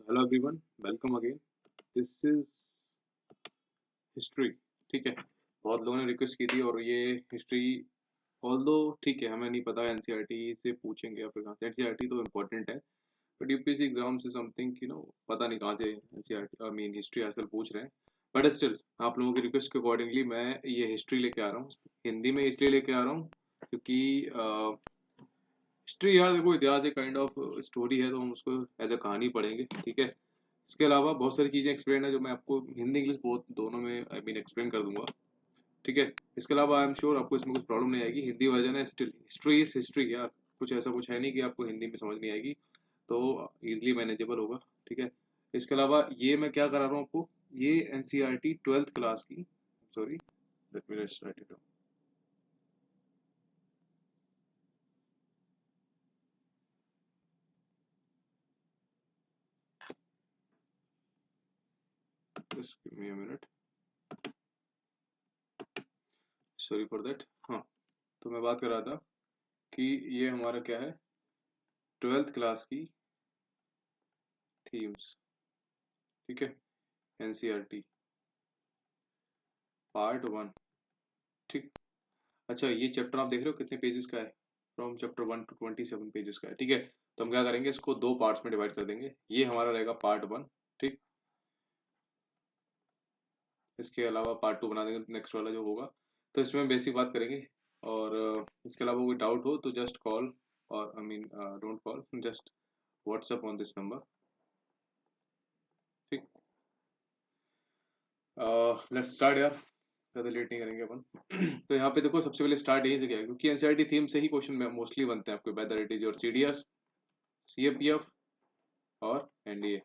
Hello everyone, welcome again. This is history. ठीक है, बहुत लोगों ने रिक्वेस्ट की थी और ये हिस्ट्री ऑल्दो ठीक है, हमें नहीं पता एनसीईआरटी से पूछेंगे या फिर कहाँ से। एनसीईआरटी तो इम्पोर्टेंट है, बट यूपीएससी एग्जाम से समथिंग पता नहीं कहाँ से एनसीईआरटी आई मीन हिस्ट्री आजकल पूछ रहे हैं। बट स्टिल आप लोगों की रिक्वेस्ट के अकॉर्डिंगली मैं ये हिस्ट्री लेके आ रहा हूँ। हिंदी में इसलिए लेके आ रहा हूँ क्योंकि हिस्ट्री यार देखो, इतिहास एक काइंड ऑफ स्टोरी है, तो हम उसको एज अ कहानी पढ़ेंगे। ठीक है, इसके अलावा बहुत सारी चीज़ें एक्सप्लेन है जो मैं आपको हिंदी इंग्लिश बोथ दोनों में आई मीन एक्सप्लेन कर दूंगा। ठीक है, इसके अलावा आई एम श्योर आपको इसमें कुछ प्रॉब्लम नहीं आएगी। हिंदी वर्जन है, स्टिल हिस्ट्री इज हिस्ट्री यार, कुछ ऐसा कुछ है नहीं कि आपको हिंदी में समझ नहीं आएगी, तो इजिली मैनेजेबल होगा। ठीक है, इसके अलावा ये मैं क्या करा रहा हूँ आपको, ये एनसीईआरटी 12th क्लास की, sorry let me right it down, just give me a minute, sorry for that. हाँ, तो मैं बात कर रहा था कि ये हमारा क्या है, 12th क्लास की थीम्स। ठीक है, एनसीईआरटी पार्ट 1। ठीक, अच्छा ये चैप्टर आप देख रहे हो कितने पेजेस का है, फ्रॉम चैप्टर 1 to 27 पेजेस का है। ठीक है, तो हम क्या करेंगे, इसको दो पार्ट्स में डिवाइड कर देंगे। ये हमारा रहेगा पार्ट 1। ठीक, इसके अलावा पार्ट 2 बना देंगे नेक्स्ट वाला जो होगा। तो इसमें बेसिक बात करेंगे, और इसके अलावा कोई डाउट हो तो जस्ट कॉल, और I mean don't call, just WhatsApp on this number. ठीक, लेट्स स्टार्ट यार, ज़्यादा लेट नहीं करेंगे अपन। तो यहाँ पे देखो, सबसे पहले स्टार्ट यहीं से किया है, क्योंकि एनसीईआरटी थीम से ही क्वेश्चन मोस्टली बनते हैं आपके, whether it is your CDS, CAPF और एनडीए।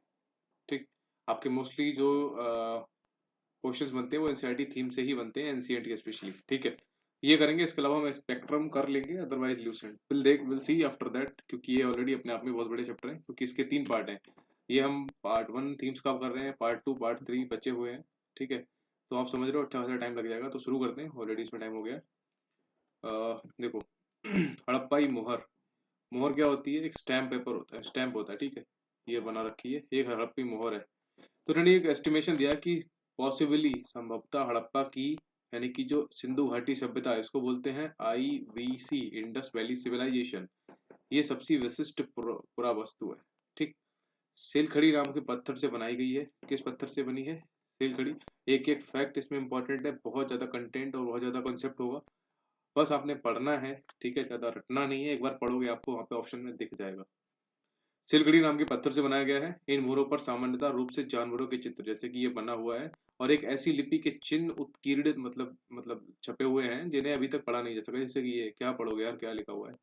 ठीक, आपके मोस्टली जो क्वेश्चंस बनते हैं वो एनसीईआरटी थीम से ही बनते हैं, एनसीईआरटी के स्पेशली। ठीक है, ये करेंगे। इसके अलावा हम स्पेक्ट्रम कर लेंगे, otherwise Lucent will see after that, क्योंकि ये ऑलरेडी अपने आप में बहुत बड़े चैप्टर हैं, क्योंकि इसके 3 पार्ट हैं। ये हम पार्ट 1 थीम्स का कर रहे हैं, पार्ट 2 पार्ट 3 बचे हुए हैं। ठीक है, तो आप समझ रहे हो अच्छा खासा टाइम लग जाएगा, तो शुरू करते हैं, ऑलरेडी इसमें टाइम हो गया है। देखो, हड़प्पाई मोहर। मोहर क्या होती है, एक स्टैम्प पेपर होता है, स्टैम्प होता है। ठीक है, ये बना रखी है, एक हड़प्पी मोहर है। तो उन्होंने एक एस्टिमेशन दिया कि पॉसिबली संभवतः हड़प्पा की, यानी कि जो सिंधु घाटी सभ्यता है, इसको बोलते हैं आईवीसी, इंडस वैली सिविलाइजेशन, ये सबसे विशिष्ट पुरावस्तु है। ठीक, सेलखड़ी नाम के पत्थर से बनाई गई है। किस पत्थर से बनी है, सेलखड़ी। एक एक फैक्ट इसमें इंपॉर्टेंट है, बहुत ज्यादा कंटेंट और बहुत ज्यादा कॉन्सेप्ट होगा, बस आपने पढ़ना है। ठीक है, ज्यादा रटना नहीं है, एक बार पढ़ोगे आपको वहाँ पे ऑप्शन में दिख जाएगा। सिलगड़ी नाम के पत्थर से बनाया गया है। इन मोहरों पर सामान्यतः रूप से जानवरों के चित्र, जैसे कि ये बना हुआ है, और एक ऐसी लिपि के चिन्ह उत्कीर्णित मतलब छपे हुए हैं जिन्हें अभी तक पढ़ा नहीं जा सका। जैसे कि ये क्या पढ़ोगे यार, क्या लिखा हुआ है।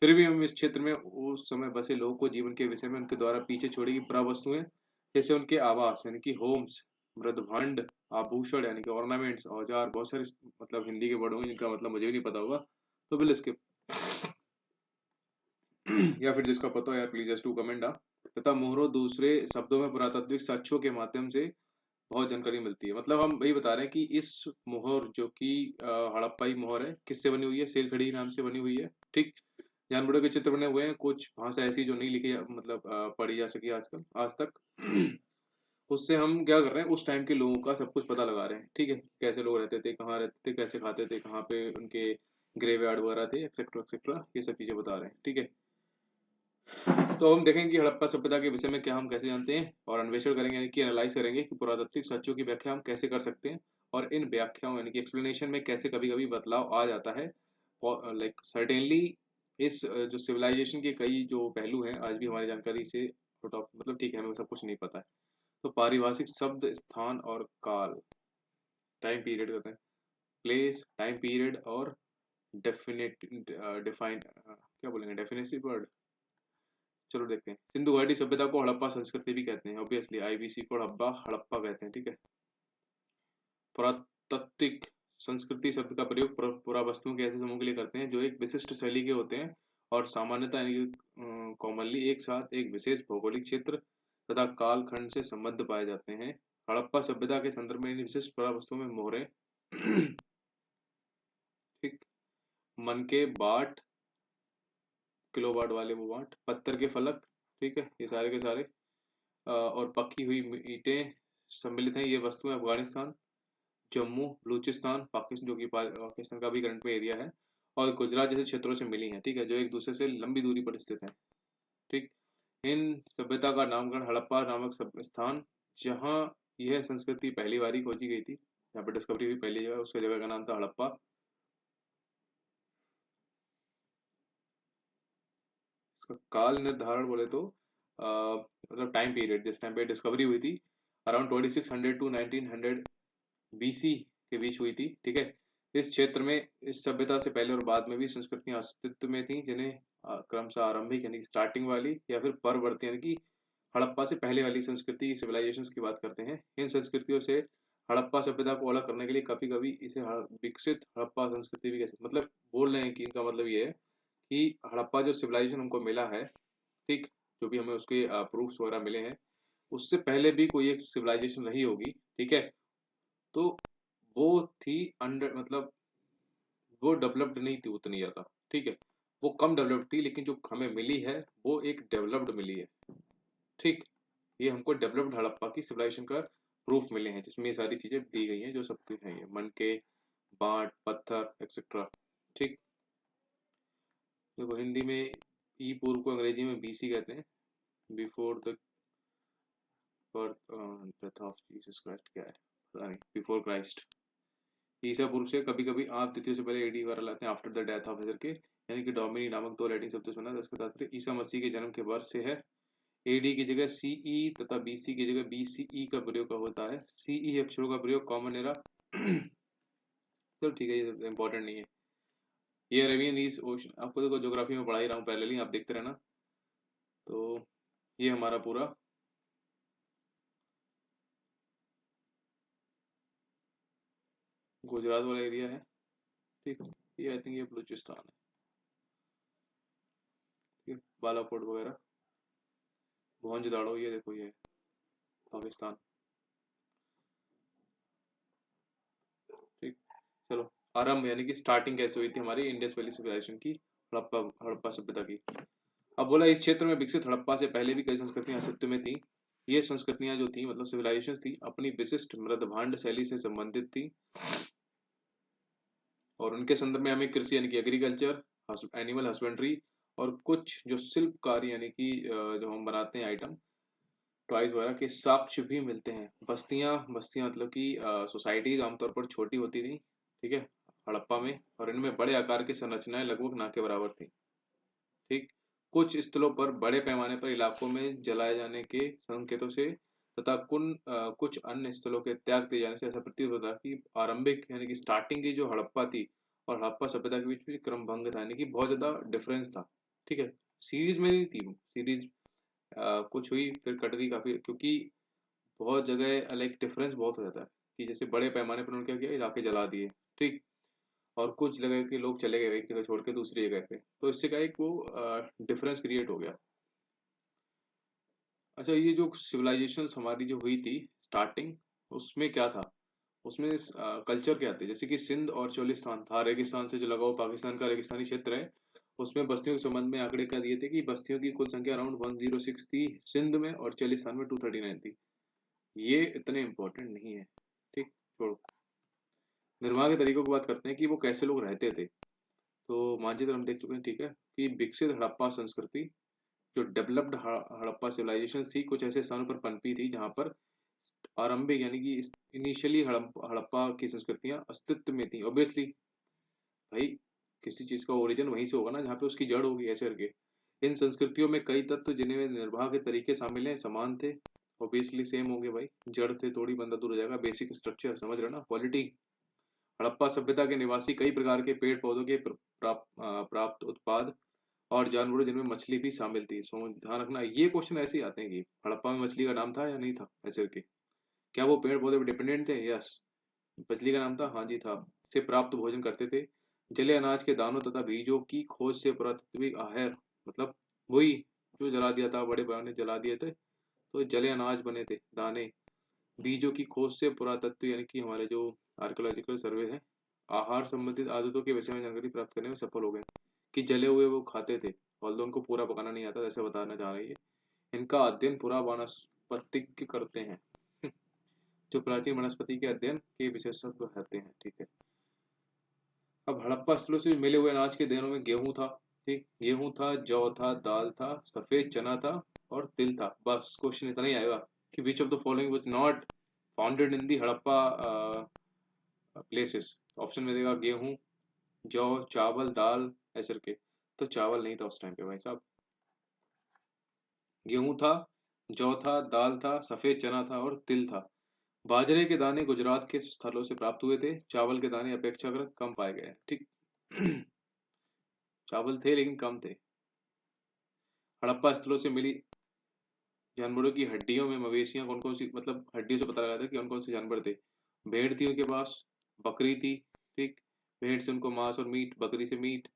फिर भी हम इस क्षेत्र में उस समय बसे लोगों को जीवन के विषय में उनके द्वारा पीछे छोड़ी गई पुरावस्तुएं, जैसे उनके आवास यानी कि होम्स, मृदभांड, आभूषण यानी कि ऑर्नामेंट्स, औजार, बहुत सारे मतलब हिंदी के वर्ड होंगे जिनका मतलब मुझे भी नहीं पता होगा, तो बिल स्किप। या फिर जिसका पता हो यार please just to comment down. तथा मोहरों, दूसरे शब्दों में पुरातात्विक साक्ष्यों के माध्यम से बहुत जानकारी मिलती है। मतलब हम वही बता रहे हैं कि इस मोहर जो कि हड़प्पाई मोहर है, किससे बनी हुई है, सेलखड़ी नाम से बनी हुई है। ठीक, जानवरों के चित्र बने हुए हैं, कुछ भाषा ऐसी जो नहीं लिखी मतलब पढ़ी जा सकी आजकल आज तक। उससे हम क्या कर रहे हैं, उस टाइम के लोगों का सब कुछ पता लगा रहे हैं। ठीक है, कैसे लोग रहते थे, कहाँ रहते थे, कैसे खाते थे, कहाँ पे उनके ग्रेवयार्ड वगैरह थे, एक्सेट्रा एक्सेट्रा, ये सब चीजें बता रहे हैं। ठीक है, तो हम देखेंगे कि हड़प्पा सभ्यता के विषय में क्या हम कैसे जानते हैं, और अन्वेषण करेंगे यानी कि एनालाइज करेंगे कि पुरातात्विक सच्चों की व्याख्या हम कैसे कर सकते हैं, और इन व्याख्याओं यानी कि एक्सप्लेनेशन में कैसे कभी कभी बदलाव आ जाता है। लाइक सर्टेनली इस जो सिविलाइजेशन के कई जो पहलू हैं आज भी हमारी जानकारी से आउट ऑफ, मतलब ठीक है, हमें सब कुछ नहीं पता है। तो पारिभाषिक शब्द, स्थान और काल, टाइम पीरियड कहते हैं, प्लेस, टाइम पीरियड और डेफिनेट डिफाइन, क्या बोलेंगे, डेफिनेटिव वर्ड। चलो देखते हैं। सिंधु घाटी सभ्यता को हड़प्पा संस्कृति भी कहते हैं, ऑब्वियसली आईबीसी को हड़प्पा हड़प्पा कहते हैं। ठीक है, पुरातात्विक संस्कृति शब्द का प्रयोग पुरावस्तुओं के ऐसे समूह के लिए करते हैं जो एक विशिष्ट शैली के होते हैं, और सामान्यतः यानी कॉमनली एक साथ एक विशेष भौगोलिक क्षेत्र तथा कालखंड से संबद्ध पाए जाते हैं। हड़प्पा सभ्यता के संदर्भ में इन विशिष्ट पुरावस्तुओं में मोहरें, ठीक, मन के बाट, किलो वाट वाले वो वाट, पत्थर के फलक, ठीक है, ये सारे के सारे और पकी हुई ईंटें सम्मिलित हैं। ये वस्तुएं अफगानिस्तान, जम्मू, बलूचिस्तान, पाकिस्तान जो कि पाकिस्तान का भी करंट में एरिया है, और गुजरात जैसे क्षेत्रों से मिली हैं, ठीक है, जो एक दूसरे से लंबी दूरी पर स्थित हैं। ठीक। इन सभ्यता का नामकरण हड़प्पा नामक स्थान, जहाँ यह संस्कृति पहली बारी खोजी गई थी, यहाँ पर डिस्कवरी हुई पहली जगह, उसके जगह का नाम था हड़प्पा। काल निर्धारण बोले तो मतलब टाइम पीरियड जिस टाइम पे डिस्कवरी हुई थी, अराउंड 2600 टू 1900 बीसी के बीच हुई थी, ठीक है। इस क्षेत्र में इस सभ्यता से पहले और बाद में भी संस्कृतियां अस्तित्व में थी, जिन्हें क्रमशः आरंभिक यानी स्टार्टिंग वाली या फिर परवर्ती यानी कि हड़प्पा से पहले वाली संस्कृति सिविलाइजेशंस की बात करते हैं। इन संस्कृतियों से हड़प्पा सभ्यता को अलग करने के लिए कभी कभी इसे विकसित हड़प्पा संस्कृति भी कैसे मतलब बोल रहे हैं कि इनका मतलब ये है कि हड़प्पा जो सिविलाइजेशन हमको मिला है, ठीक, जो भी हमें उसके प्रूफ्स वगैरह मिले हैं, उससे पहले भी कोई एक सिविलाइजेशन रही होगी, ठीक है। तो वो थी अंडर मतलब वो डेवलप्ड नहीं थी उतनी ज्यादा, ठीक है, वो कम डेवलप्ड थी, लेकिन जो हमें मिली है वो एक डेवलप्ड मिली है, ठीक। ये हमको डेवलप्ड हड़प्पा की सिविलाइजेशन का प्रूफ मिले हैं, जिसमें ये सारी चीजें दी गई हैं जो सबकी हैं, ये मन के बांट पत्थर एक्सेट्रा, ठीक। देखो हिंदी में ई पूर्व को अंग्रेजी में बीसी कहते हैं, before the birth death of Jesus Christ, क्या है पता नहीं, बिफोर क्राइस्ट। ईसा पूर्व से कभी कभी आप तिथियों से पहले एडी वगैरह लाते हैं, आफ्टर द डेथ ऑफ के, यानी कि डोमिनी नामक दो लैटिन शब्द सुना है, इसका तात्पर्य ईसा मसीह के जन्म के वर्ष से है। एडी की जगह सीई तथा बीसी की जगह बीसीई का प्रयोग होता है। सीई अक्षरों का प्रयोग कॉमन एरा चलो ठीक है, ये इंपॉर्टेंट नहीं है। ये अरेबियन ईस्ट ओशन, आपको देखो ज्योग्राफी में पढ़ा ही रहा हूँ पहले ही, आप देखते रहना। तो ये हमारा पूरा गुजरात वाला एरिया है, ठीक। ये आई थिंक ये बलूचिस्तान है, ठीक है, बालाकोट वगैरह, मोहनजोदाड़ो, ये देखो ये पाकिस्तान, ठीक। चलो आरंभ यानी कि स्टार्टिंग कैसे हुई थी हमारी इंडस वैली सिविलाइजेशन की, हड़प्पा हड़प्पा सभ्यता की। अब बोला इस क्षेत्र में विकसित हड़प्पा से पहले भी कई संस्कृतियां अस्तित्व में थी। ये संस्कृतियां जो थी मतलब सिविलाइजेशन थी, अपनी विशिष्ट मृदभांड शैली से संबंधित थी, और उनके संदर्भ में हमें कृषि यानी कि एग्रीकल्चर, एनिमल हस्बेंड्री, और कुछ जो शिल्पकारी यानी कि जो हम बनाते हैं आइटम टॉयज वगैरह के साक्ष्य भी मिलते हैं। बस्तियां बस्तियां मतलब कि सोसाइटीज आमतौर पर छोटी होती थी, ठीक है, हड़प्पा में, और इनमें बड़े आकार की संरचनाएं लगभग ना के बराबर थी, ठीक। कुछ स्थलों पर बड़े पैमाने पर इलाकों में जलाए जाने के संकेतों से तथा कुछ अन्य स्थलों के त्याग दिए जाने से ऐसा प्रतीत होता है कि आरंभिक यानी कि स्टार्टिंग की जो हड़प्पा थी और हड़प्पा सभ्यता के बीच में क्रम भंग था, यानी कि बहुत ज्यादा डिफरेंस था, ठीक है। सीरीज में नहीं थी सीरीज, कुछ हुई फिर कट गई काफी, क्योंकि बहुत जगह लाइक डिफरेंस बहुत हो जाता है कि जैसे बड़े पैमाने पर उन्होंने क्या किया, इलाके जला दिए, ठीक, और कुछ जगह के लोग चले गए एक जगह छोड़ के दूसरी जगह पे, तो इससे क्या एक वो डिफरेंस क्रिएट हो गया। अच्छा ये जो सिविलाइजेशन हमारी जो हुई थी स्टार्टिंग, उसमें क्या था, उसमें कल्चर क्या थे, जैसे कि सिंध और चोलिस्तान था, रेगिस्तान से जो लगा हुआ पाकिस्तान का रेगिस्तानी क्षेत्र है, उसमें बस्तियों के संबंध में आंकड़े क्या दिए थे कि बस्तियों की कुल संख्या अराउंड 106 थी सिंध में, और चोलिस्तान में 239 थी। ये इतने इंपॉर्टेंट नहीं है, ठीक, छोड़ो। निर्माण के तरीकों की बात करते हैं कि वो कैसे लोग रहते थे। तो मानचित्र हम देख चुके हैं, ठीक है, कि विकसित हड़प्पा संस्कृति जो डेवलप्ड हड़प्पा सिविलाइजेशन थी, कुछ ऐसे स्थानों पर पनपी थी जहां पर आरंभिक यानी कि इनिशियली हड़प्पा की संस्कृतियां अस्तित्व में थी। ऑब्वियसली भाई किसी चीज का ओरिजिन वहीं से होगा ना जहाँ पे उसकी जड़ होगी, ऐसे करके। इन संस्कृतियों में कई तत्व जिनमें निर्वाह के तरीके शामिल हैं समान थे, ऑब्वियसली सेम होंगे भाई, जड़ से थोड़ी बंदा दूर हो जाएगा, बेसिक स्ट्रक्चर समझ रहे हो ना, क्वालिटी। हड़प्पा सभ्यता के निवासी कई प्रकार के पेड़ पौधों के प्राप्त उत्पाद और जानवरों जिनमें मछली भी शामिल थी। सो ध्यान रखना ये क्वेश्चन ऐसे ही आते हैं कि हड़प्पा में मछली का नाम था या नहीं था, ऐसे करके। क्या वो पेड़ पौधे पर डिपेंडेंट थे? यस। मछली का नाम था, हाँ जी था। से प्राप्त भोजन करते थे। जले अनाज के दानों तथा बीजों की खोज से पुरातात्विक आहर, मतलब वही जो जला दिया था, बड़े बड़े ने जला दिए थे, तो जले अनाज बने थे दाने। बीजों की खोज से पुरातत्व यानी कि हमारे जो आर्कोलॉजिकल सर्वे है, आहार संबंधित आदतों के विषय में जानकारी प्राप्त करने में सफल हो गए, कि जले हुए वो खाते थे, ऑल्दो उनको पूरा पकाना नहीं आता, जैसे बताना चाह रही है। इनका अध्ययन प्रतिज्ञ करते हैं जो प्राचीन वनस्पति के अध्ययन के विशेषज्ञ रहते हैं। ठीक है, अब हड़प्पा स्थलों से मिले हुए अनाज के देनों में गेहूं था। ठीक, गेहूं था, जौ था, दाल था, सफेद चना था और तिल था। बस क्वेश्चन इतना ही आएगा कि which of the following was not founded in the Harappa places. Option में देगा गेहूं, जौ, चावल, दाल, ऐसे करके। तो चावल नहीं था उस टाइम पे भाई साहब, गेहूं था, जौ था, दाल था, सफेद चना था और तिल था। बाजरे के दाने गुजरात के स्थलों से प्राप्त हुए थे, चावल के दाने अपेक्षाकृत कम पाए गए। ठीक चावल थे लेकिन कम थे। हड़प्पा स्थलों से मिली जानवरों की हड्डियों में मवेशियां कौन कौन सी, मतलब हड्डियों से पता लगा था कि कौन कौन से जानवर थे। भेड़ थी उनके पास, बकरी थी। ठीक, भेड़ से उनको मांस और मीट, बकरी से मीट,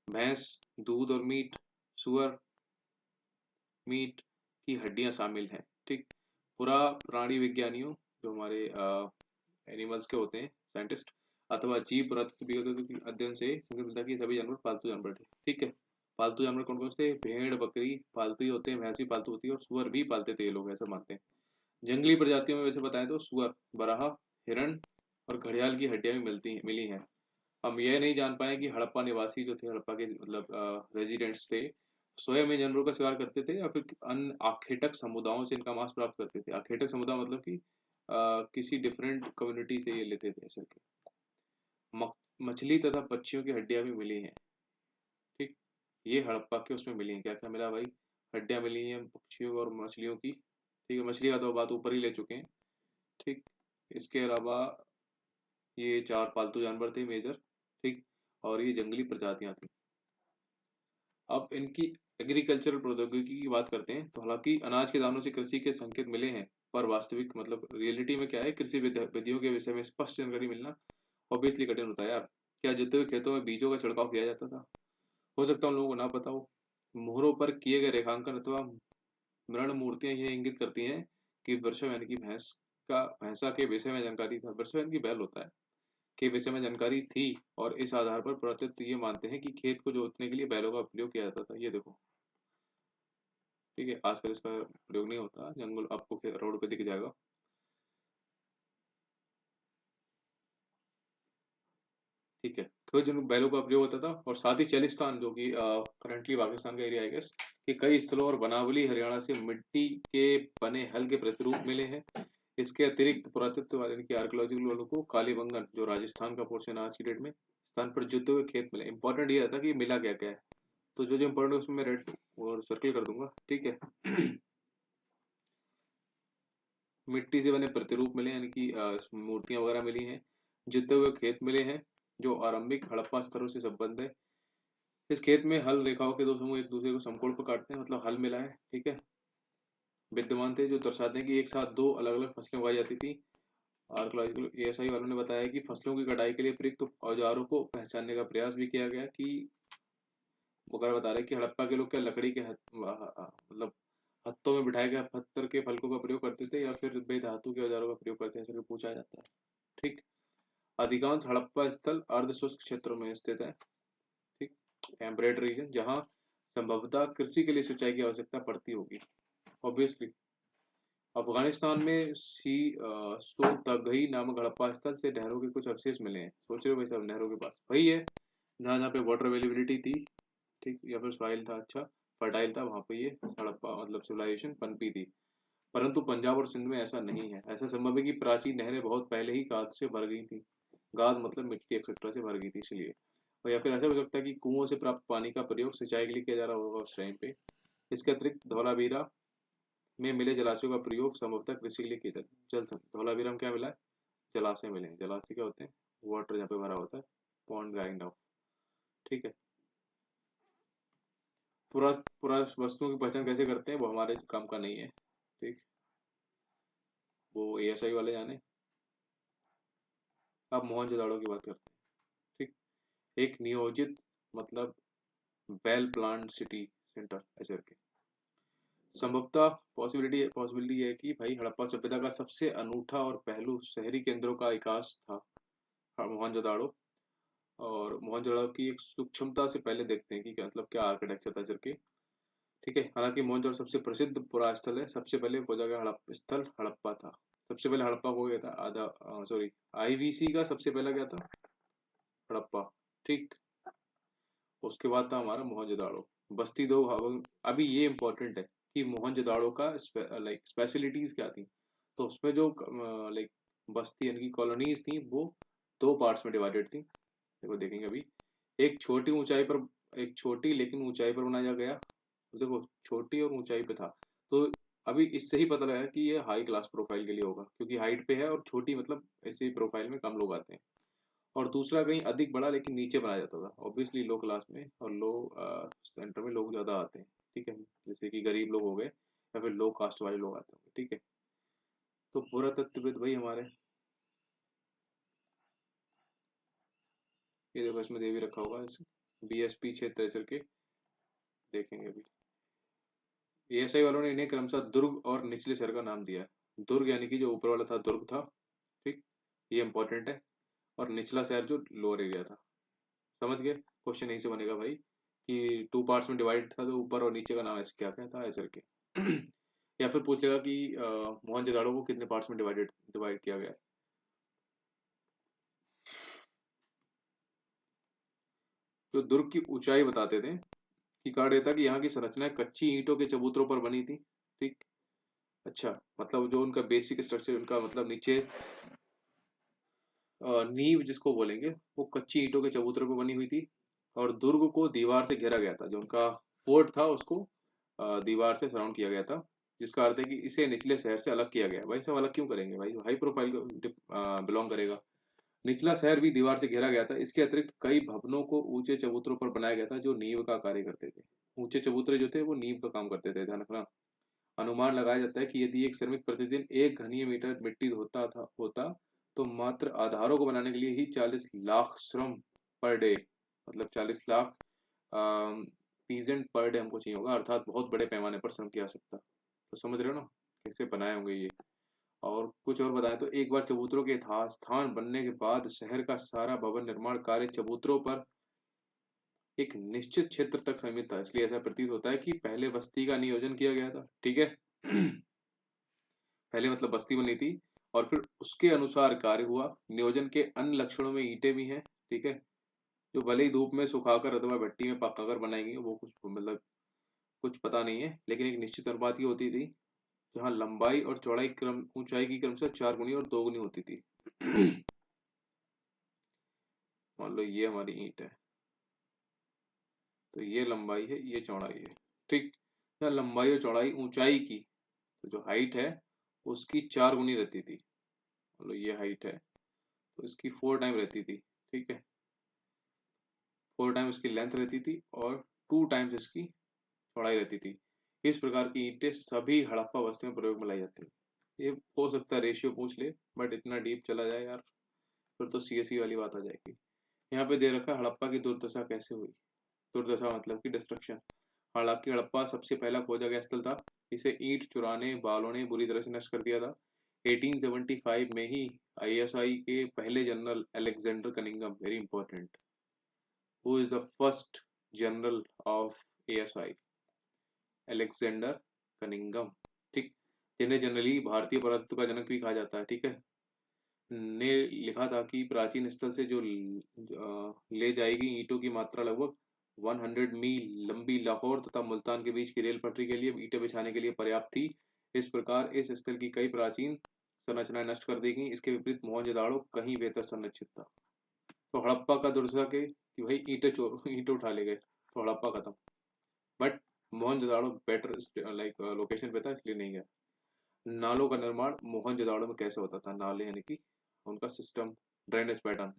भैंस दूध और मीट, सुअर मीट की हड्डियां शामिल हैं। ठीक, पूरा प्राणी विज्ञानियों जो हमारे एनिमल्स के होते हैं साइंटिस्ट अथवा जीव पुरातत्व के अध्ययन से संकेत मिलता है कि सभी जानवर पालतू जानवर थे। ठीक है, पालतू जानवर कौन कौन से थे? भेड़ बकरी पालतू ही होते हैं, भैंस भी पालतू होती है और सुअर भी पालते थे ये लोग, ऐसा मानते हैं। जंगली प्रजातियों में वैसे बताएं तो सुअर, बराहा, हिरण और घड़ियाल की हड्डियां भी मिली हैं। हम यह नहीं जान पाए कि हड़प्पा निवासी जो थे, हड़प्पा के मतलब रेजिडेंट्स थे, स्वयं इन जानवरों का शिकार करते थे या फिर अन्य आखेटक समुदायों से इनका मांस प्राप्त करते थे। आखेटक समुदाय मतलब कि किसी डिफरेंट कम्युनिटी से ये लेते थे ऐसे के। मछली तथा पक्षियों की हड्डियां भी मिली हैं। ठीक, ये हड़प्पा के उसमें मिली हैं। क्या क्या मिला भाई? हड्डियां मिली हैं पक्षियों और मछलियों की। ठीक है, मछली का तो बात ऊपर ही ले चुके हैं। ठीक, इसके अलावा ये चार पालतू जानवर थे मेजर। ठीक, और ये जंगली प्रजातियां थी। अब इनकी एग्रीकल्चरल प्रौद्योगिकी की बात करते हैं तो हालांकि अनाज के दानों से कृषि के संकेत मिले हैं, पर वास्तविक मतलब रियलिटी में क्या है, कृषि विधियों के विषय में स्पष्ट जानकारी मिलना ऑब्वियसली कठिन होता है यार। क्या जुते हुए खेतों में बीजों का छिड़काव किया जाता था? हो सकता है उन लोगों को ना पता हो। मोहरों पर किए गए रेखांकन अथवा मृण मूर्तियां यह इंगित करती हैं कि वृषभ यानी कि भैंसा के विषय में जानकारी था। वृषभ यानी कि बैल होता है, के विषय में जानकारी थी। और इस आधार पर पुरातत्व ये मानते हैं कि खेत को जोतने के लिए बैलों का उपयोग किया जाता था। ये देखो, ठीक है, आजकल इसका प्रयोग नहीं होता, जंगल आपको रोड पे दिख जाएगा। ठीक है, तो जिन बैलों का प्रयोग होता था। और साथ ही चलिस्तान जो कि करंटली पाकिस्तान का एरिया है गेस, कि कई स्थलों और बनावली हरियाणा से मिट्टी के बने हल के प्रतिरूप मिले हैं। इसके अतिरिक्त पुरातत्व वाले की आर्कियोलॉजिकल वालों को कालीबंगन जो राजस्थान का पोर्शन आज की डेट में स्थान पर जुते हुए खेत मिले। इंपॉर्टेंट ये रहता कि मिला क्या क्या है, तो जो जो इंपॉर्टेंट उसमें मैं रेड और सर्कल कर दूंगा। ठीक है मिट्टी से बने प्रतिरूप मिले यानी कि मूर्तियां वगैरह मिली हैं। जुते हुए खेत मिले हैं जो आरंभिक हड़प्पा स्तरों से संबंध है। इस खेत में हल रेखाओं के दो समूह एक दूसरे को समकोण पर काटते हैं, मतलब हल मिला है। ठीक है, विद्यमान थे जो दर्शाते हैं कि एक साथ दो अलग अलग फसलें उगाई जाती थी। आर्कोलॉजिकल एएसआई वालों ने बताया कि फसलों की कटाई के लिए प्रयुक्त औजारों को पहचानने का प्रयास भी किया गया कि वगैरह बता रहे हैं कि हड़प्पा के लोग क्या लकड़ी के मतलब हत्थों में बिठाए गए पत्थर के फलकों का प्रयोग करते थे या फिर बेधातु के औजारों का प्रयोग करते हैं, ऐसा पूछा जाता है। ठीक, अधिकांश हड़प्पा स्थल अर्ध शुष्क क्षेत्रों में स्थित है। ठीक, टेम्परेट रीजन जहाँ संभवतः कृषि के लिए सिंचाई की आवश्यकता पड़ती होगी ऑब्वियसली। अफगानिस्तान में सो तगही नामक हड़प्पा स्थल से नहरों के कुछ अवशेष मिले हैं। सोच रहे हो भाई साहब, नहरों के पास वही है जहाँ जहाँ पे वाटर अवेलेबिलिटी थी। ठीक, या फिर सॉइल था अच्छा, फर्टाइल था, वहां पे ये हड़प्पा मतलब सिविलाइजेशन पनपी थी। परंतु पंजाब और सिंध में ऐसा नहीं है। ऐसा संभव है कि प्राचीन नहरें बहुत पहले ही गाद से भर गई थी। गाद मतलब मिट्टी एक्सेट्रा से भर गई थी इसलिए। और या फिर ऐसा हो सकता है कि कुओं से प्राप्त पानी का प्रयोग सिंचाई के लिए किया जा रहा होगा उस टाइम पे। इसके अतिरिक्त धौलावीरा में मिले जलाशयों का प्रयोग संभवतः कृषि के लिए किया जाता। धौलावीरा में क्या मिला है? जलाशय मिले हैं। जलाशय क्या होते हैं? वाटर जहाँ पे भरा होता है, पॉन्ड काइंड ऑफ। ठीक है, पूरा पूरा वस्तुओं की पहचान कैसे करते हैं वो हमारे काम का नहीं है। ठीक, वो एएसआई वाले जाने। अब मोहनजोदाड़ो की बात करते हैं। ठीक, एक नियोजित मतलब वेल प्लान्ड सिटी सेंटर ऐसे करके। संभवतः पॉसिबिलिटी है कि भाई हड़प्पा सभ्यता का सबसे अनूठा और पहलू शहरी केंद्रों का विकास था मोहनजोदाड़ो। और मोहनजोदाड़ो की एक सूक्ष्मता से पहले देखते हैं कि क्या मतलब क्या आर्किटेक्चर था करके। ठीक है। हालांकि मोहनजोदड़ो सबसे प्रसिद्ध पुरास्थल है, सबसे पहले खोजा गया स्थल हड़प्पा था। सबसे पहले हड़प्पा को गया था आधा, सॉरी, आईवीसी का सबसे पहला क्या था, हड़प्पा। ठीक। उसके बाद था हमारा मोहनजोदाड़ो। बस्ती दो भागों, अभी ये इंपॉर्टेंट है कि मोहनजोदाड़ो का लाइक स्पेशलिटीज क्या थी। तो उसमें जो लाइक बस्ती यानी कि कॉलोनीज थी वो दो पार्ट्स में डिवाइडेड थी। देखो देखेंगे अभी। एक छोटी ऊंचाई पर, एक छोटी लेकिन ऊंचाई पर बनाया गया। तो देखो छोटी और ऊंचाई पे था। तो अभी इससे ही पता लगा कि ये हाई क्लास प्रोफाइल के लिए होगा, क्योंकि हाइट पे है, और छोटी मतलब ऐसे प्रोफाइल में कम लोग आते हैं। और दूसरा कहीं अधिक बड़ा लेकिन नीचे बनाया जाता था, ऑब्वियसली लो क्लास में और लो सेंटर में लोग ज़्यादा आते हैं। ठीक है, जैसे कि गरीब लोग हो गए या फिर लो कास्ट वाले लोग आते होंगे। ठीक है। तो पुरातत्वविद भाई हमारे, ये देखो इसमें देवी रखा होगा, इस बीएसपी क्षेत्र के, देखेंगे अभी। एएसआई वालों ने इन्हें क्रमशः दुर्ग और निचले शहर का नाम दिया है। दुर्ग यानी कि जो ऊपर वाला था दुर्ग था। ठीक, ये इंपॉर्टेंट है। और निचला शहर जो लोअर एरिया था। समझ गए, क्वेश्चन यहीं से बनेगा भाई कि टू पार्ट्स में डिवाइड था, तो ऊपर और नीचे का नाम ऐसे क्या क्या था, ऐसे करके। या फिर पूछ लेगा कि मोहनजोदाड़ो को कितने पार्ट्स में डिवाइड किया गया है। जो दुर्ग की ऊंचाई बताते थे कि कहा गया था कि यहाँ की संरचना कच्ची ईंटों के चबूतरों पर बनी थी। ठीक। अच्छा, मतलब जो उनका बेसिक स्ट्रक्चर, उनका मतलब नीचे नींव जिसको बोलेंगे, वो कच्ची ईंटों के चबूतरों पर बनी हुई थी। और दुर्ग को दीवार से घेरा गया था, जो उनका फोर्ट था उसको दीवार से सराउंड किया गया था। जिसका अर्थ है कि इसे निचले शहर से अलग किया गया है। भाई सब अलग क्यों करेंगे भाई, हाई प्रोफाइल को बिलोंग करेगा। निचला शहर भी दीवार से घेरा गया था। इसके अतिरिक्त कई भवनों को ऊंचे चबूतरों पर बनाया गया था जो नींव का कार्य करते थे। ऊंचे चबूतरे जो थे वो नींव का काम करते थे, ध्यान रखना। अनुमान लगाया जाता है कि यदि एक श्रमिक प्रतिदिन 1 घनीय मीटर मिट्टी होता तो मात्र आधारों को बनाने के लिए ही 40 लाख श्रम पर डे, मतलब 40 लाख पीजेंट पर डे हमको चाहिए होगा, अर्थात बहुत बड़े पैमाने पर श्रम की आवश्यकता। तो समझ रहे हो ना कैसे बनाए होंगे ये। और कुछ और बताएं तो एक बार चबूतरों के स्थान बनने के बाद शहर का सारा भवन निर्माण कार्य चबूतरों पर एक निश्चित क्षेत्र तक सीमित था। इसलिए ऐसा प्रतीत होता है कि पहले बस्ती का नियोजन किया गया था। ठीक है। पहले मतलब बस्ती बनी थी और फिर उसके अनुसार कार्य हुआ। नियोजन के अन्य लक्षणों में ईंटें भी हैं। ठीक है, जो भले ही धूप में सुखाकर अथवा भट्टी में पकाकर बनाएंगे, वो कुछ मतलब कुछ पता नहीं है, लेकिन एक निश्चित अनुपात की होती थी, जहाँ लंबाई और चौड़ाई क्रम ऊंचाई की क्रमशः 4 गुनी और 2 गुनी होती थी। मान लो ये हमारी ईंट है, तो ये लंबाई है, ये चौड़ाई है। ठीक। जहाँ लंबाई और चौड़ाई ऊंचाई की, तो जो हाइट है उसकी 4 गुनी रहती थी। मान लो ये हाइट है, तो इसकी 4 टाइम रहती थी। ठीक है, 4 टाइम इसकी लेंथ रहती थी और 2 टाइम्स इसकी चौड़ाई रहती थी। इस प्रकार की ईंटें सभी हड़प्पा बस्तियों में प्रयोग में लाई जाती है। ये हो सकता है रेशियो पूछ ले, बट इतना डीप चला जाए यार फिर तो सीएससी वाली बात आ जाएगी। यहाँ पे दे रखा है हड़प्पा की दुर्दशा कैसे हुई। दुर्दशा मतलब कि डिस्ट्रक्शन। हालांकि हड़प्पा सबसे पहला खोजा गया स्थल था, इसे ईंट चुराने वालों ने बुरी तरह से नष्ट कर दिया था। 1875 में ही आईएसआई के पहले general Alexander Cunningham, very important, who is the first general of ASI, Alexander Cunningham. ठीक, जिन्हें जनरली भारतीय पुरातत्व का जनक भी कहा जाता है। ठीक है, ने लिखा था कि प्राचीन स्थल से जो ले जाएगी ईंटों की मात्रा लगभग 100 मील लंबी लाहौर तथा मुल्तान के बीच की रेल पटरी के लिए ईंटें बिछाने के लिए पर्याप्त थी। इस प्रकार इस स्थल की कई प्राचीन संरचनाएं नष्ट कर दी गई। इसके विपरीत मोहनजोदाड़ो कहीं बेहतर संरक्षित था। तो हड़प्पा का दुर्दशा के कि भाई ईंटें चोर ईंटें उठा ले गए तो हड़प्पा खत्म। But Mohenjodaro better like location पे था, इसलिए नहीं गया। नालों का निर्माण मोहनजोदाड़ो में कैसे होता था, नाले यानी कि उनका सिस्टम, ड्रेनेज पैटर्न।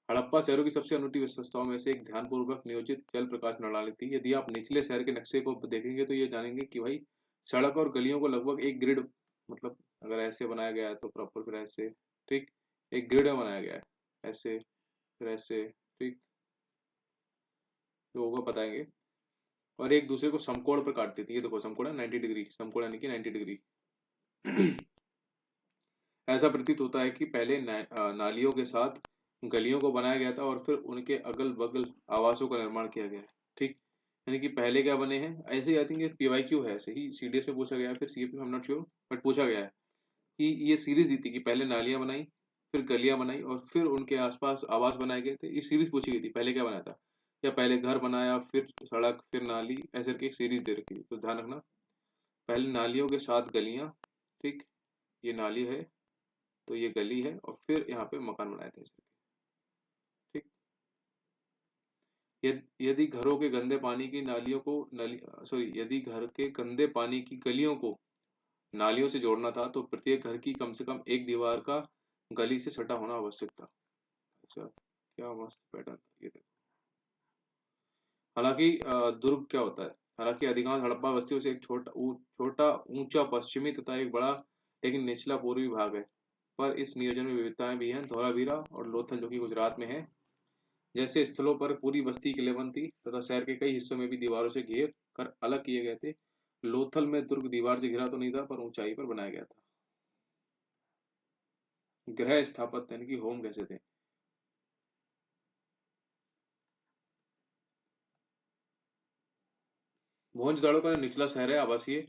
हड़प्पा शहरों की सबसे अनूठी विशेषताओं में से एक ध्यानपूर्वक नियोजित जल प्रकाश प्रणाली थी। यदि आप निचले शहर के नक्शे को देखेंगे तो ये जानेंगे कि भाई सड़क और गलियों को लगभग एक ग्रिड, मतलब अगर ऐसे बनाया गया है तो प्रॉपर फिर ऐसे। ठीक, एक ग्रिड में बनाया गया है, ऐसे फिर ऐसे। ठीक, तो होगा बताएंगे। और एक दूसरे को समकोण पर काटती थी। ये देखो समकोण है 90 डिग्री, समकोण यानी कि 90 डिग्री। ऐसा प्रतीत होता है कि पहले नालियों के साथ गलियों को बनाया गया था और फिर उनके अगल बगल आवासों का निर्माण किया गया है। ठीक, यानी कि पहले क्या बने हैं, ऐसे ही आई थिंक PYQ है, ऐसे ही CDS में पूछा गया है, फिर CAP में I am not sure, but पूछा गया है कि ये सीरीज दी थी कि पहले नालियां बनाई, फिर गलियां बनाई और फिर उनके आसपास आवास बनाए गए थे। ये सीरीज पूछी गई थी, पहले क्या बनाया था, या पहले घर बनाया फिर सड़क फिर नाली, ऐसे करके एक सीरीज दे रखी थी। तो ध्यान रखना, पहले नालियों के साथ गलियां, ठीक, ये नाली है तो ये गली है और फिर यहाँ पे मकान बनाए थे ऐसे, ठीक। यदि घरों के गंदे पानी की नालियों को नली सॉरी यदि घर के गंदे पानी की गलियों को नालियों से जोड़ना था तो प्रत्येक घर की कम से कम एक दीवार का गली से सटा होना आवश्यक था। अच्छा, क्या मस्त पैटर्न था ये देखो। हालांकि दुर्ग क्या होता है, हालांकि अधिकांश हड़प्पा बस्तियों से एक छोटा ऊंचा पश्चिमी तथा एक बड़ा लेकिन निचला पूर्वी भाग है। पर इस नियोजन में विविधताएं भी हैं। धौलावीरा और लोथल जो कि गुजरात में है, जैसे स्थलों पर पूरी बस्ती किलेबंद थी तथा शहर के कई हिस्सों में भी दीवारों से घेर कर अलग किए गए थे। लोथल में दुर्ग दीवार से घिरा तो नहीं था पर ऊंचाई पर बनाया गया था। गृह स्थापत्य यानी कि होम कैसे थे, मोहनजोदड़ो का निचला शहर है आवासीय।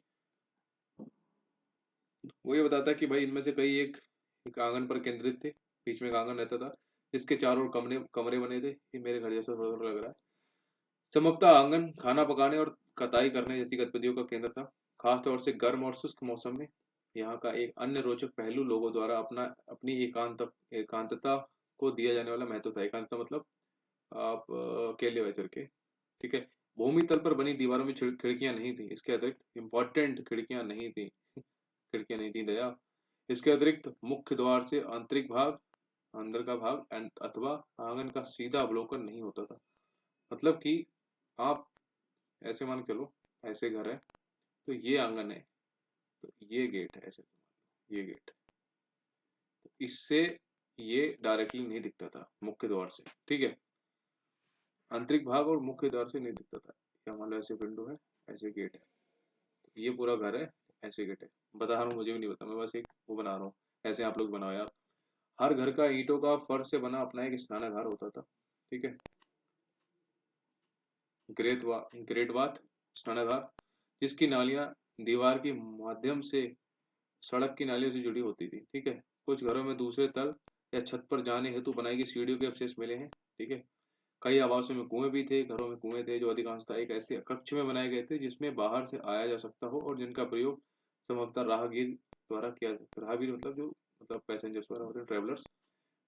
वो ये बताता है कि भाई इनमें से कई एक आंगन पर केंद्रित थे, बीच में एक आंगन रहता था जिसके चारों ओर कमरे कमरे बने थे। ये मेरे घर जैसा थोड़ा थोड़ा लग रहा है। चमकता आंगन खाना पकाने और कताई करने जैसी गतिविधियों का केंद्र था, खासतौर से गर्म और शुष्क मौसम में। यहाँ का एक अन्य रोचक पहलू लोगों द्वारा अपनी एकांतता को दिया जाने वाला महत्व था। एकांतता मतलब आप अकेले वैसे के, ठीक है। भूमि तल पर बनी दीवारों में खिड़कियां नहीं थी, इसके अतिरिक्त इंपॉर्टेंट खिड़कियां नहीं थी दया। इसके अतिरिक्त मुख्य द्वार से आंतरिक भाग, अंदर का भाग अथवा आंगन का सीधा अवलोकन नहीं होता था। मतलब कि आप ऐसे मान के चलो, ऐसे घर है तो ये आंगन है, तो ये गेट है, ऐसे ये गेट, तो इससे ये डायरेक्टली नहीं दिखता था मुख्य द्वार से, ठीक है। आंतरिक भाग और मुख्य द्वार से नहीं दिखता था। क्या मान लो ऐसे विंडो है, ऐसे गेट है, तो ये पूरा घर है, ऐसे गेट है। बता रहा हूँ, मुझे भी नहीं पता, मैं बस एक वो बना रहा हूँ। ऐसे आप लोग बनाओ यार। हर घर का ईंटों का फर्श से बना अपना एक स्नानागार होता था, ठीक है। ग्रेट बाथ स्नानागार, जिसकी नालियां दीवार के माध्यम से सड़क की नालियों से जुड़ी होती थी, ठीक है। कुछ घरों में दूसरे तल या छत पर जाने हेतु बनाई गई सीढ़ियों के अवशेष मिले हैं, ठीक है। कई आवासों में कुएं भी थे, घरों में कुएं थे जो अधिकांशतः एक ऐसे कक्ष में बनाए गए थे जिसमें बाहर से आया जा सकता हो और जिनका प्रयोग संभवतः राहगीर द्वारा किया जाता। राहगीर मतलब जो मतलब पैसेंजर्स द्वारा होते हैं, ट्रेवलर्स।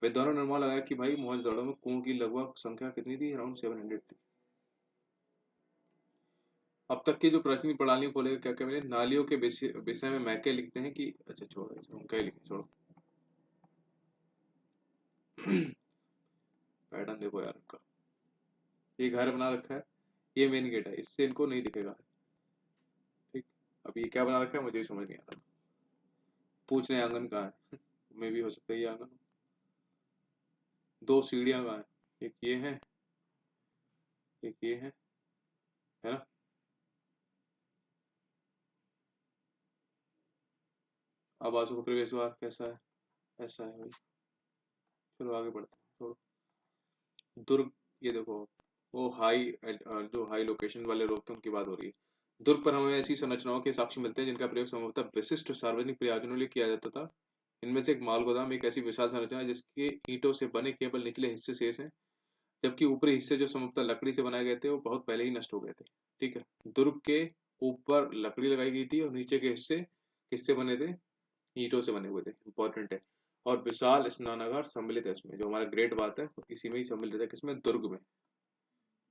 विद्वानों ने अनुमान लगाया कि भाई मोहनजोदड़ो में कुओं की लगभग संख्या कितनी थी, अराउंड 700 थी। अब तक की जो प्राचीन प्रणालियों को लेकर क्या क्या मिले, नालियों के विषय में मैके लिखते हैं कि अच्छा छोड़ो इसे, उनका ही लिखे छोड़ो। पैटर्न देखो यार इनका, ये घर बना रखा है, ये मेन गेट है, इससे इनको नहीं दिखेगा, ठीक। अब ये क्या बना रखा है मुझे भी समझ नहीं आ रहा। पूछ रहे हैं आंगन कहाँ है, में भी हो सकता है ये आंगन। दो सीढ़ियां कहाँ है, एक ये है, एक ये है ना। अब आंसू का प्रवेश द्वार कैसा है, ऐसा है भाई। चलो आगे बढ़ते हैं थोड़ा। दुर्ग, ये देखो, वो जो हाई लोकेशन वाले लोग थे उनकी बात हो रही है। दुर्ग पर हमें ऐसी संरचनाओं के साक्ष्य मिलते हैं जिनका प्रयोग संभवतः विशिष्ट सार्वजनिक प्रयोजनों के लिए किया जाता था। इनमें से एक माल गोदाम एक ऐसी विशाल संरचना है जिसके ईंटों से बने केवल निचले हिस्से शेष हैं, जबकि ऊपरी हिस्से जो संभवतः लकड़ी से बनाए गए थे वो बहुत पहले ही नष्ट हो गए थे, ठीक है। दुर्ग के ऊपर लकड़ी लगाई गई थी और नीचे के हिस्से किससे बने थे, ईंटों से बने हुए थे, इंपॉर्टेंट है। और विशाल स्नानागार सम्मिलित है इसमें, जो हमारा ग्रेट बात है इसी में ही सम्मिलित है, किसमें, दुर्ग में,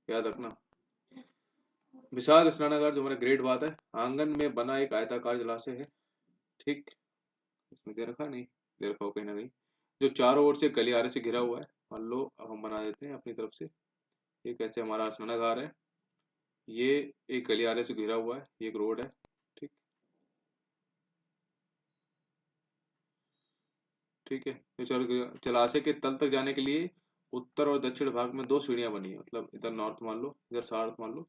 याद रखना। विशाल स्नानागार जो हमारा ग्रेट बात है, आंगन में बना एक आयताकार जलाशय है, ठीक। इसमें दे रखा है, नहीं दे रखा हो कहीं ना कहीं, जो चारों ओर से गलियारे से घिरा हुआ है। मान लो अब हम बना देते हैं अपनी तरफ से, ये कैसे हमारा स्नानागार है, ये एक गलियारे से घिरा हुआ है, ये एक रोड है, ठीक। ठीक है, तो जलाशय के तल तक जाने के लिए उत्तर और दक्षिण भाग में दो सीढ़ियां बनी है, मतलब इधर नॉर्थ मान लो, इधर साउथ मान लो,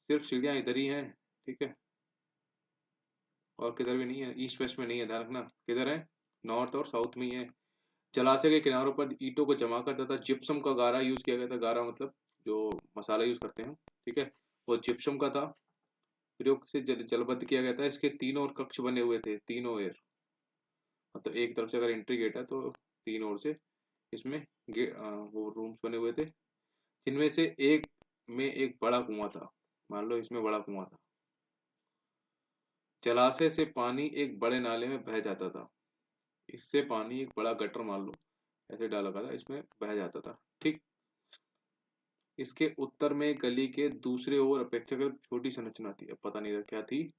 सिर्फ सीढ़ियां इधर ही हैं, ठीक है। और किधर भी नहीं है, ईस्ट वेस्ट में नहीं है, ध्यान रखना किधर है, नॉर्थ और साउथ में ही है। जलाशय के किनारों पर ईंटों को जमाकर तथा जिप्सम का गारा यूज किया गया था। गारा मतलब जो मसाला यूज करते हैं, ठीक है, वो जिप्सम का था, प्रयोग से जलबद्ध किया गया था। इसके तीनों ओर कक्ष बने हुए थे, तीनों ओर, मतलब एक तरफ से अगर एंट्री गेट है तो तीन ओर से इसमें वो रूम्स बने हुए थे, जिनमें से एक में एक बड़ा कुआं था। मान लो इसमें बड़ा कुआं था। जलाशय से पानी एक बड़े नाले में बह जाता था। इससे पानी एक बड़ा गटर मान लो ऐसे डाला गया था, इसमें बह जाता था। ठीक। इसके उत्तर में गली के दूसरे ओर अपेक्षाकृत छोटी संरचना थी, अब पता नहीं था क्या थी,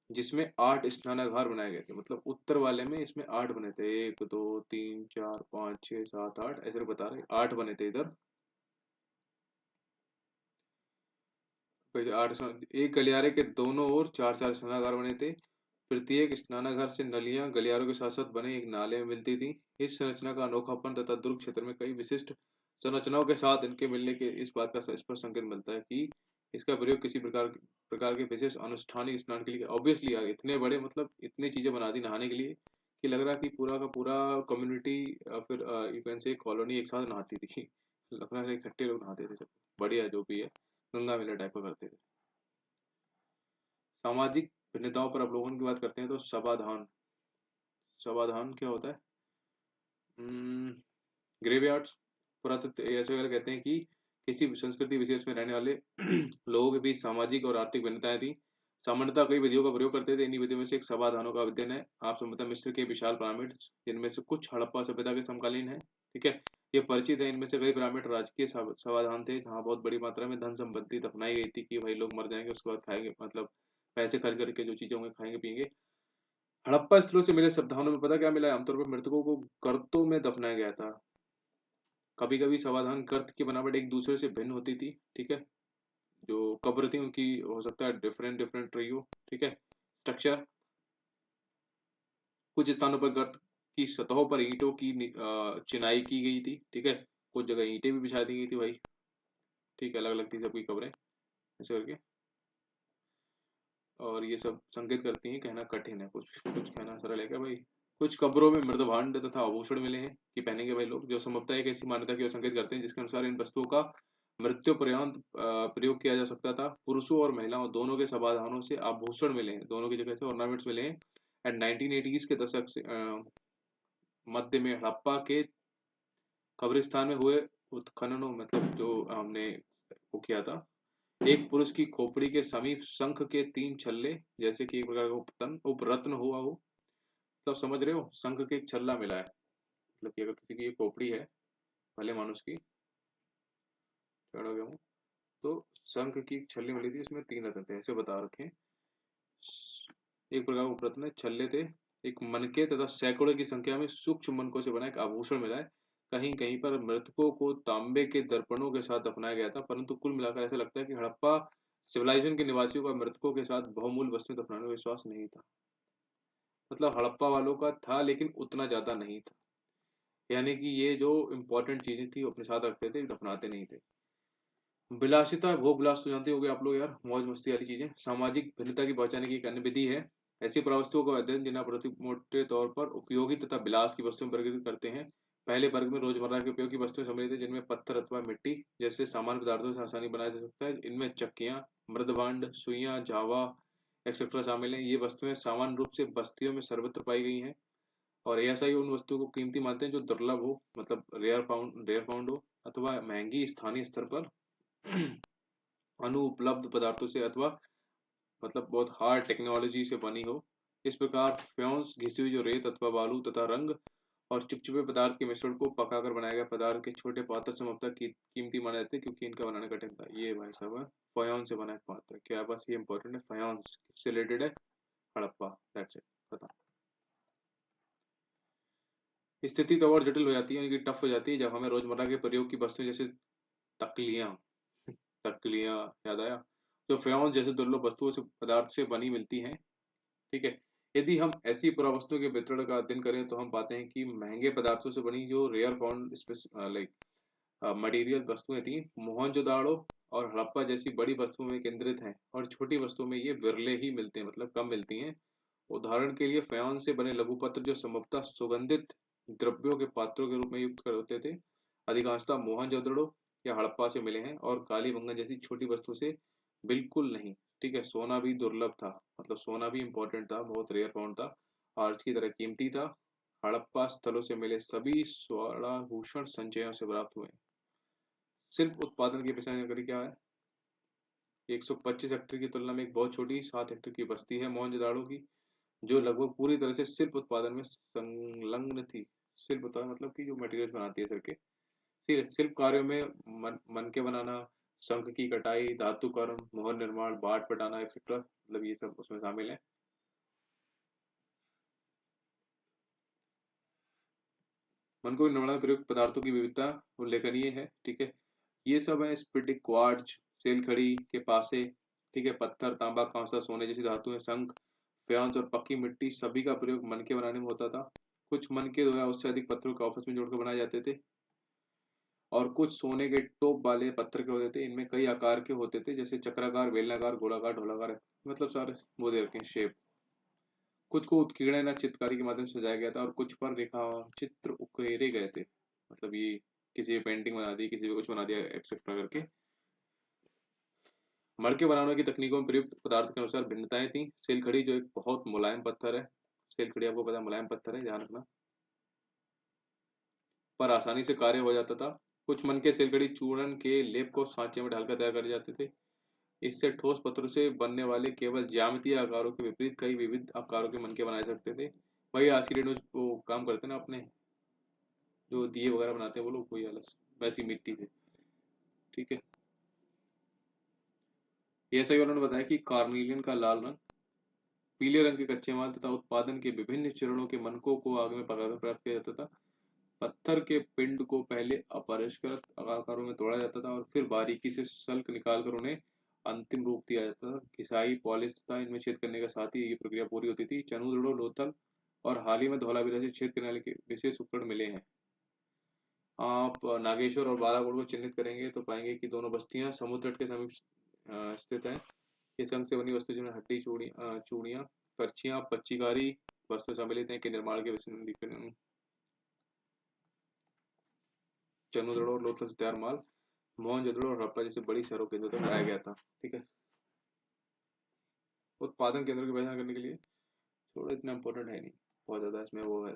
जिसमें 8 स्नानागार बनाए गए थे। मतलब उत्तर वाले में इसमें 8 बने थे, 1 2 3 4 5 6 7 8 ऐसे बता रहे, 8 बने थे इधर। फिर एक गलियारे के दोनों ओर 4 4 स्नानागार बने थे। प्रत्येक स्नानागार से नलियां गलियारों के साथ साथ बने एक नाले में मिलती थी। इस संरचना का अनोखापन तथा दुर्ग क्षेत्र में कई विशिष्ट संरचनाओं के साथ इनके मिलने के इस बात का स्पष्ट संकेत मिलता है कि इसका प्रयोग किसी प्रकार के विशेष अनुष्ठानिक स्नान के लिए। ऑब्वियसली यार इतने बड़े, मतलब इतनी चीजें बना दी नहाने के लिए कि लग रहा कि पूरा का पूरा कम्युनिटी या फिर यू कैन से कॉलोनी एक साथ नहाती थी। लग रहा है इकट्ठे लोग नहाते थे सब। बढ़िया जो भी है, गंगा मेला टाइप का करते थे। सामाजिक भिन्नताओं पर अवलोकन की बात करते हैं तो समाधान, समाधान क्या होता है? ग्रेवयार्ड्स, पुरातत्व ऐसे वगैरह कहते हैं कि किसी संस्कृति विशेष में रहने वाले लोगों के बीच सामाजिक और आर्थिक भिन्नताएं थी। सामान्यतः कई विधियों का प्रयोग करते थे। इन्हीं विधियों में से एक समाधानों का अध्ययन है। आप संभवतः मिस्र के विशाल पिरामिड, जिनमें से कुछ हड़प्पा सभ्यता के समकालीन है। ठीक है, ये परिचित है। इनमें से कई पिरामिड राजकीय समाधान थे, जहाँ बहुत बड़ी मात्रा में धन संपत्ति दफनाई गई थी कि भाई लोग मर जाएंगे उसके बाद खाएंगे, मतलब पैसे खर्च करके जो चीजें होंगे खाएंगे पिएंगे। हड़प्पा स्थलों से मिले संसाधनों में पता क्या मिला है? आमतौर पर मृतकों को गर्तों में दफनाया गया था। कभी कभी समाधान गर्त की बनावट एक दूसरे से भिन्न होती थी। ठीक है, जो कब्र थी उनकी हो सकता है डिफरेंट डिफरेंट ट्री हो। ठीक है, स्ट्रक्चर, कुछ स्थानों पर गर्त की सतहों पर ईंटों की चिनाई की गई थी। ठीक है, कुछ जगह ईंटें भी बिछा दी गई थी भाई। ठीक है, अलग अलग थी सबकी कब्रें ऐसे करके। और ये सब संकेत करती हैं, कहना कठिन है, कुछ कुछ कहना सरल है क्या भाई। कुछ कब्रों में मृद भांड तथा आभूषण मिले हैं कि पहनेंगे भाई लोग, जो संभवतः एक ऐसी मान्यता की ओर संकेत करते हैं जिसके अनुसार इन वस्तुओं का मृत्यु पर्यंत प्रयोग किया जा सकता था। पुरुषों और महिलाओं दोनों के समाधानों से आभूषण मिले हैं, दोनों की जगह से ऑर्नामेंट्स मिले हैं। एंड 1980s के दशक से मध्य में हड़प्पा के कब्रिस्तान में हुए उत्खननों, मतलब जो हमने वो किया था, एक पुरुष की खोपड़ी के समीप शंख के 3 छल्ले, जैसे कि एक प्रकार का उपरत्न हुआ हो। मतलब समझ रहे हो, शंख के एक छल्ला मिला है। मतलब कि अगर किसी की ये खोपड़ी है भले मानुष की, चढ़ गया हूँ, तो शंख की एक छल्ली मिली थी, उसमें 3 रत्न थे ऐसे बता रखे हैं। एक प्रकार का उपरत्न छल्ले थे, एक मनके तथा सैकड़ों की संख्या में सूक्ष्म मनकों से बना एक आभूषण मिला है। कहीं कहीं पर मृतकों को तांबे के दर्पणों के साथ दफनाया गया था, परंतु कुल मिलाकर ऐसा लगता है कि हड़प्पा सिविलाइजेशन के निवासियों का मृतकों के साथ बहुमूल्य वस्तुएं दफनाने का विश्वास नहीं था। मतलब हड़प्पा वालों का था लेकिन उतना ज्यादा नहीं था। यानी कि ये जो इम्पोर्टेंट चीजें थी वो अपने साथ रखते थे, दफनाते नहीं थे। विलासिता, भोग विलास तो जानते होगे आप लोग यार, मौज मस्ती वाली चीजें। सामाजिक भिन्नता की पहचाने की एक अन्य विधि है ऐसी पुरावस्तुओं का अध्ययन, जिन्हें प्रति मोटे तौर पर उपयोगी तथा विलास की वस्तुएं वर्गीकृत करते हैं। पहले वर्ग में रोजमर्रा के उपयोग की वस्तुएं सम्मिलित है, जिनमें पत्थर अथवा मिट्टी जैसे सामान्य पदार्थों से आसानी बनाया जा सकता है। इनमें चक्कियां, मृदभांड, सुइयां, झावा एक्सेट्रा शामिल हैं। ये वस्तुएं सामान्य रूप से बस्तियों में सर्वत्र पाई गई हैं, और एएसआई उन वस्तुओं को कीमती मानते हैं जो दुर्लभ हो, मतलब रेयर फाउंड हो, अथवा महंगी स्थानीय स्तर पर अनुपलब्ध पदार्थों से, अथवा मतलब बहुत हार्ड टेक्नोलॉजी से बनी हो। इस प्रकार फ्योन्स घिसी हुई जो रेत अथवा बालू तथा रंग और चिपचिपे पदार्थ के मिश्रण को पकाकर बनाया गया पदार्थ के छोटे पात्र संभवतः कीमती माने जाते हैं, क्योंकि इनका बनाना कठिन था। ये भाई साहब फ्योन से बना एक पात्र, क्या बस ये इंपॉर्टेंट है, फ्योन्स से रिलेटेड है हड़प्पा, दैट्स इट, खत्म। स्थिति तो और जटिल हो जाती है, उनकी टफ हो जाती है, जब हमें रोजमर्रा के प्रयोग की वस्तुएं जैसे तकलियां, तकलियां याद आया, जो फ्योन जैसे दुर्लभ वस्तुओं से पदार्थ से बनी मिलती हैं। ठीक है, यदि हम ऐसी पुरावस्तुओं के वितरण का अध्ययन करें तो हम पाते हैं कि महंगे पदार्थों से बनी जो रेयर फाउंड लाइक मटेरियल वस्तुएं थी, मोहनजोदाड़ो और हड़प्पा जैसी बड़ी वस्तुओं में केंद्रित हैं, और छोटी वस्तुओं में ये विरले ही मिलते हैं, मतलब कम मिलती हैं। उदाहरण के लिए फ्योन से बने लघुपत्र जो संभवतः सुगंधित द्रव्यों के पात्रों के रूप में युक्त कर होते थे, अधिकांशतः मोहनजोदड़ो या हड़प्पा से मिले हैं, और काली मंगन जैसी छोटी वस्तु से बिल्कुल नहीं। ठीक है, सोना भी दुर्लभ था, मतलब सोना भी इम्पोर्टेंट था, बहुत रेयर फाउंड था, आज की तरह कीमती था। हड़प्पा स्थलों से मिले सभी स्वर्णाभूषण संचयों से प्राप्त हुए। शिल्प उत्पादन की पेशा जानकारी क्या है? 125 हेक्टेयर की तुलना में एक बहुत छोटी 7 हेक्टेयर की बस्ती है मोहनजोदाड़ो की, जो लगभग पूरी तरह से शिल्प उत्पादन में संलग्न थी। शिल्प उत्पादन मतलब कि जो मटेरियल बनाती है सर के, फिर शिल्प कार्यों में मनके बनाना, शंख की कटाई, धातुकर्म, मोहर निर्माण, बाट पटाना एक्सेट्रा, मतलब ये सब उसमें शामिल है। मनको निर्माण में प्रयुक्त पदार्थों की विविधता उल्लेखनीय है। ठीक है, ये सब है स्फटिक, क्वार्ट्ज, सेलखड़ी के पासे, ठीक है, पत्थर, तांबा, कांसा, सोने जैसी धातुएं, शंख, फ्यांस और पक्की मिट्टी, सभी का प्रयोग मनके बनाने में होता था। कुछ मनके जो है उससे अधिक पत्थरों को आपस में जोड़कर बनाए जाते थे, और कुछ सोने के टोप वाले पत्थर के होते थे। इनमें कई आकार के होते थे, जैसे चक्राकार, बेलनाकार, गोलाकार, ढोलाकार, मतलब सारे वो दे रखे हैं शेप। कुछ को उत्कीर्ण या चित्रकारी के माध्यम से सजाया गया था, और कुछ पर रेखा चित्र उकेरे गए थे, मतलब ये किसी पे पेंटिंग बना दी, किसी पे कुछ बना दिया एक्सेट्रा करके। मड़के बनाने की तकनीकों में प्रयुक्त पदार्थ के अनुसार भिन्नताएं थी। सेलखड़ी जो एक बहुत मुलायम पत्थर है, सेलखड़ी आपको पता है मुलायम पत्थर है, ध्यान रखना, पर आसानी से कार्य हो जाता था। कुछ मनके सेलखड़ी चूर्ण के लेप को सांचे में डालकर तैयार करे जाते थे। इससे ठोस पत्थरों से बनने वाले केवल ज्यामितीय आकारों के विपरीत कई विविध आकारों के मनके बनाए सकते थे। वही आज की डेट में वो काम करते हैं ना अपने, जो दिए वगैरह बनाते हैं वो लोग, कोई अलग वैसी मिट्टी से। ठीक है, ये सही उन्होंने बताया कि कार्निलियन का लाल रंग, पीले रंग के कच्चे माल तथा उत्पादन के विभिन्न चरणों के मनकों को आग में पकाकर प्राप्त किया जाता था। पत्थर के पिंड को पहले अपरिष्कृत आकारों में तोड़ा जाता था, और फिर बारीकी से सल्क निकालकर उन्हें अंतिम रूप दिया जाता था। घिसाई, पॉलिश तथा इनमें छेद करने के साथ ही ये प्रक्रिया पूरी होती थी। चनूदड़ो, लोथल और हाल ही में धौलावीरा से छेद करने वाले के विशेष उपकरण मिले हैं। आप नागेश्वर और बालाकोट को चिन्हित करेंगे तो पाएंगे कि दोनों बस्तियां समुद्र तट के समीप स्थित हैं। ये संघ से बनी वस्तु जिनमें हड्डी, चूड़ियां, पर्चियां, पच्चीकारी वस्तु सम्मिलित हैं, के निर्माण के विषय चनूदड़ो और लोथल से तैयार माल मोहनजोदड़ो और हड़प्पा जैसे बड़ी शहरों केंद्रों तक लाया गया था। ठीक है, उत्पादन केंद्रों की पहचान करने के लिए थोड़ा इतना इंपॉर्टेंट है नहीं, बहुत ज्यादा इसमें वो है।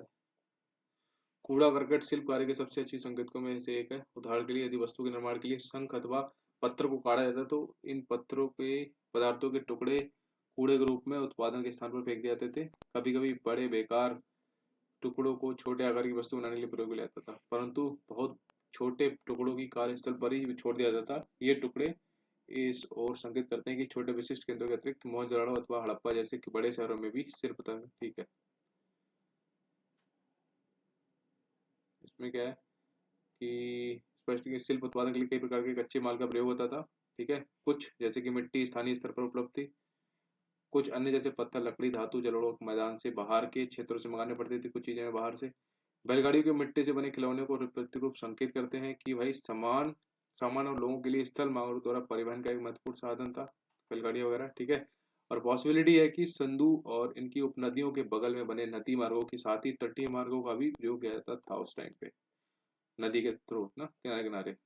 कूड़ा करकट शिल्प कार्य के सबसे अच्छी संकेतकों में से एक है। उदाहरण के लिए यदि वस्तु के निर्माण के लिए शंख अथवा पत्थर को काटा जाता है तो इन पत्थरों के पदार्थों के टुकड़े कूड़े के रूप में उत्पादन के स्थान पर फेंक दिए जाते थे। कभी कभी बड़े बेकार टुकड़ों को छोटे आकार की वस्तु बनाने के लिए प्रयोग में लिया जाता था, परंतु बहुत छोटे टुकड़ों की कार्यस्थल पर ही छोड़ दिया जाता था। ये टुकड़े इस ओर संकेत करते हैं कि छोटे विशिष्ट केंद्रों के अतिरिक्त मोहनजोदड़ो अथवा हड़प्पा जैसे कि बड़े शहरों में भी शिल्प। ठीक है, इसमें क्या है कि स्पष्ट कि शिल्प उत्पादन के लिए कई प्रकार के कच्चे माल का प्रयोग होता था। ठीक है, कुछ जैसे कि मिट्टी स्थानीय स्तर पर उपलब्ध थी, कुछ अन्य जैसे पत्थर, लकड़ी, धातु जलोढ़ मैदान से बाहर के क्षेत्रों से मंगाने पड़ती थी, कुछ चीजें बाहर से। बैलगाड़ियों के मिट्टी से बने खिलौने को प्रतिरूप संकेत करते हैं कि भाई सामान और लोगों के लिए स्थल मार्गों द्वारा परिवहन का एक महत्वपूर्ण साधन था, बैलगाड़ी वगैरह। ठीक है, और पॉसिबिलिटी है कि सिंधु और इनकी उपनदियों के बगल में बने नदी मार्गों के साथ ही तटीय मार्गों का भी प्रयोग किया जाता था उस टाइम पे, नदी के थ्रू ना, किनारे किनारे।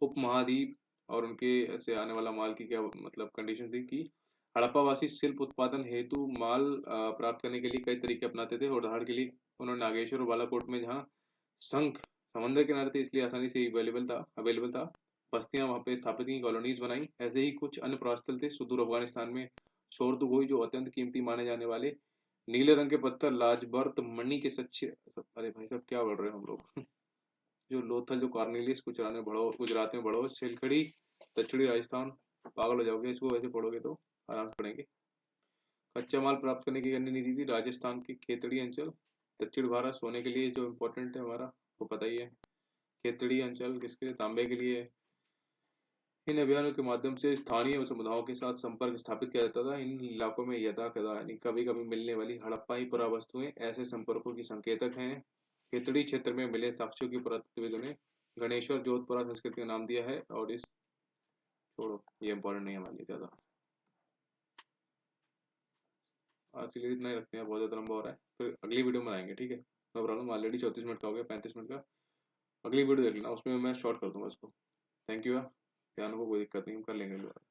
उपमहाद्वीप और उनके से आने वाला माल की क्या मतलब कंडीशन थी कि हड़प्पावासी शिल्प उत्पादन हेतु माल प्राप्त करने के लिए कई तरीके अपनाते थे। उदाहरण के लिए उन्होंने नागेश्वर और बालाकोट में जहाँ शंख समंदर किनारे थे इसलिए आसानी से अवेलेबल था, बस्तियां वहां पे स्थापित की, कॉलोनीज बनाई। ऐसे ही कुछ अन्य प्रवास स्थल थे सुदूर अफगानिस्तान में शोरदुगोई, जो अत्यंत कीमती माने जाने वाले नीले रंग के पत्थर लाजबर्त मणि के सच्चे, अरे भाई साहब क्या बोल रहे हैं हम लोग, जो लोथल, जो कॉर्नेलियस गुजरात में पढ़ो, सिलखड़ी दक्षिणी राजस्थान, पागल हो जाओगे इसको वैसे पढ़ोगे तो, आराम से पढ़ेंगे। कच्चा माल प्राप्त करने की अन्य नीति थी राजस्थान की खेतड़ी अंचल, दक्षिण भारत सोने के लिए जो इम्पोर्टेंट है हमारा, को पता ही है। खेतड़ी अंचल किसके लिए, तांबे के लिए। इन अभियानों के माध्यम से स्थानीय समुदायों के साथ संपर्क स्थापित किया जाता था। इन इलाकों में यदा कदा यानी कभी कभी मिलने वाली हड़प्पाई पुरावस्तुएं ऐसे संपर्कों की संकेतक हैं। खेतड़ी क्षेत्र में मिले साक्ष्यों की पुरातत्वविदों ने गणेश्वर जोधपुरा संस्कृति का नाम दिया है। और इस, छोड़ो ये इंपॉर्टेंट नहीं है हमारे लिए ज्यादा, आज के लिए इतना ही रखते हैं, बहुत ज्यादा लंबा हो रहा है, फिर अगली वीडियो में आएंगे। ठीक है, नो प्रॉब्लम, ऑलरेडी 34 मिनट का हो गया, 35 मिनट का। अगली वीडियो देख लेना, उसमें मैं शॉर्ट कर दूंगा इसको। Thank you. त्यानो को कोई दिक्कत नहीं, हम कर लेंगे।